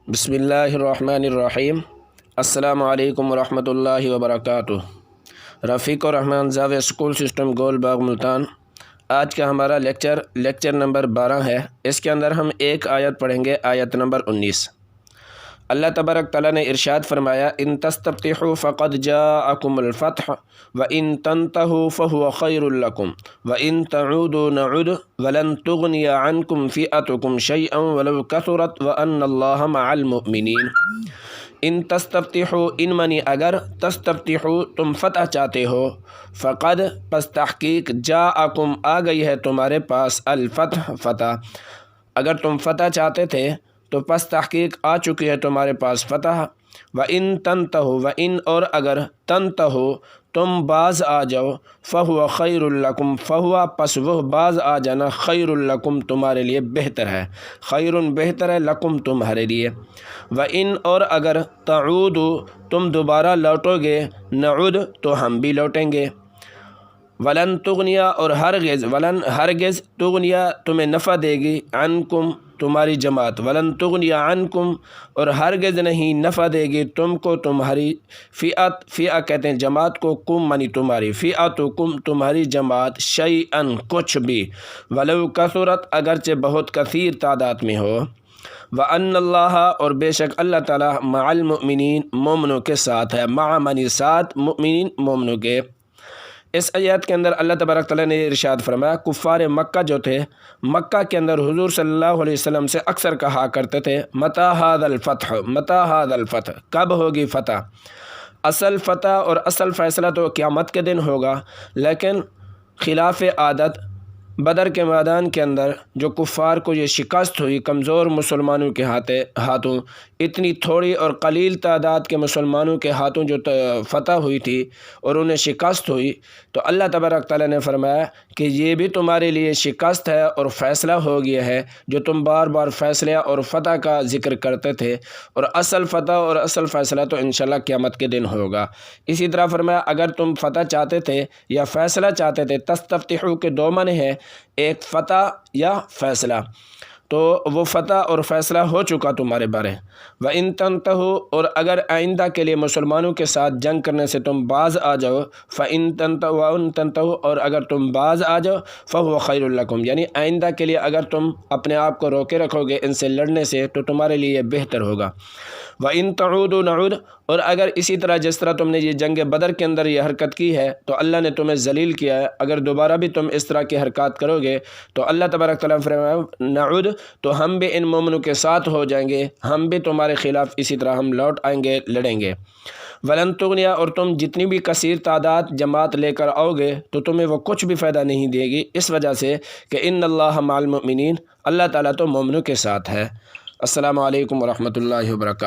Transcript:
بسم اللہ الرحمن الرحیم۔ السلام علیکم ورحمۃ اللہ وبرکاتہ۔ رفیق الرحمان زاویہ اسکول سسٹم گول باغ ملتان۔ آج کا ہمارا لیکچر نمبر 12 ہے۔ اس کے اندر ہم ایک آیت پڑھیں گے، آیت نمبر 19۔ اللہ تبارک تعالیٰ نے ارشاد فرمایا، ان تستفتحوا فقد جاءکم الفتح وان تنتهوا فهو خیر لکم وان تعودوا نعد ولن تغنی عنکم فئتکم شیئا ولو کثرت وان اللہ مع المؤمنین۔ ان تستفتحوا ان منی اگر، تستفتحوا تم فتح چاہتے ہو، فقد پس تحقیق، جاءکم آ گئی ہے تمہارے پاس، الفتح فتح، اگر تم فتح چاہتے تھے تو پس تحقیق آ چکی ہے تمہارے پاس فتح۔ وَإِن تَنْتَهُوا وَإِن اور اگر، تَنْتَهُوا تم باز آ جاؤ، فَهُوَ خَيْرٌ لَكُمْ فَهُوَ پس وہ باز آ جانا، خَيْرٌ لَكُمْ تمہارے لیے بہتر ہے، خَيْرٌ بہتر ہے، لَكُمْ تمہارے لیے۔ وَإِن اور اگر، تَعُودُوا تم دوبارہ لوٹو گے، نعود تو ہم بھی لوٹیں گے، ولن تغنیا اور ہرگز، ولن ہرگز، تغنیا تمہیں نفع دے گی، عنکم تمہاری جماعت، ولن تغنیا عنکم اور ہرگز نہیں نفع دے گی تم کو تمہاری فئت، فئہ کہتے ہیں جماعت کو، کم منی تمہاری، فئتکم تمہاری جماعت، شیئن کچھ بھی، ولو کثرت اگرچہ بہت کثیر تعداد میں ہو، وَأَنَّ اللَّهَ اور بے شک اللہ تعالیٰ، مع المؤمنین مومنوں کے ساتھ ہے، مع منی ساتھ، مؤمنین مومنوں کے۔ اس آیات کے اندر اللہ تبارک تعالیٰ نے ارشاد فرمایا، کفار مکہ جو تھے، مکہ کے اندر حضور صلی اللہ علیہ وسلم سے اکثر کہا کرتے تھے، متی ھذا الفتح، متی ھذا الفتح، کب ہوگی فتح؟ اصل فتح اور اصل فیصلہ تو قیامت کے دن ہوگا، لیکن خلاف عادت بدر کے میدان کے اندر جو کفار کو یہ شکست ہوئی، کمزور مسلمانوں کے ہاتھوں، اتنی تھوڑی اور قلیل تعداد کے مسلمانوں کے ہاتھوں جو فتح ہوئی تھی اور انہیں شکست ہوئی، تو اللہ تبارک تعالیٰ نے فرمایا کہ یہ بھی تمہارے لیے شکست ہے اور فیصلہ ہو گیا ہے، جو تم بار بار فیصلہ اور فتح کا ذکر کرتے تھے، اور اصل فتح اور اصل فیصلہ تو انشاءاللہ قیامت کے دن ہوگا۔ اسی طرح فرمایا، اگر تم فتح چاہتے تھے یا فیصلہ چاہتے تھے، تستفتحوا کے دو معنی ہیں، ایک فتح یا فیصلہ، تو وہ فتح اور فیصلہ ہو چکا تمہارے بارے۔ وَإِن تَنْتَهُوا اور اگر آئندہ کے لیے مسلمانوں کے ساتھ جنگ کرنے سے تم باز آ جاؤ، فَإِن تَنْتَهُوا اور اگر تم باز آ جاؤ، فَهُوَ خَيْرٌ لَكُمْ یعنی آئندہ کے لیے اگر تم اپنے آپ کو روکے رکھو گے ان سے لڑنے سے تو تمہارے لیے بہتر ہوگا۔ وَإِن تَعُودُوا نَعُودْ اور اگر اسی طرح جس طرح تم نے یہ جنگ بدر کے اندر یہ حرکت کی ہے تو اللہ نے تمہیں ذلیل کیا ہے، اگر دوبارہ بھی تم اس طرح کی حرکات کرو گے تو اللہ تبارک تعالیٰ فرمایا، نعود تو ہم بھی ان مومنوں کے ساتھ ہو جائیں گے، ہم بھی تمہارے خلاف اسی طرح ہم لوٹ آئیں گے، لڑیں گے۔ ولن تغنیا اور تم جتنی بھی کثیر تعداد جماعت لے کر آؤ گے تو تمہیں وہ کچھ بھی فائدہ نہیں دے گی، اس وجہ سے کہ ان اللہ مع المؤمنین، اللہ تعالیٰ تو مومنوں کے ساتھ ہے۔ السلام علیکم ورحمۃ اللہ وبرکاتہ۔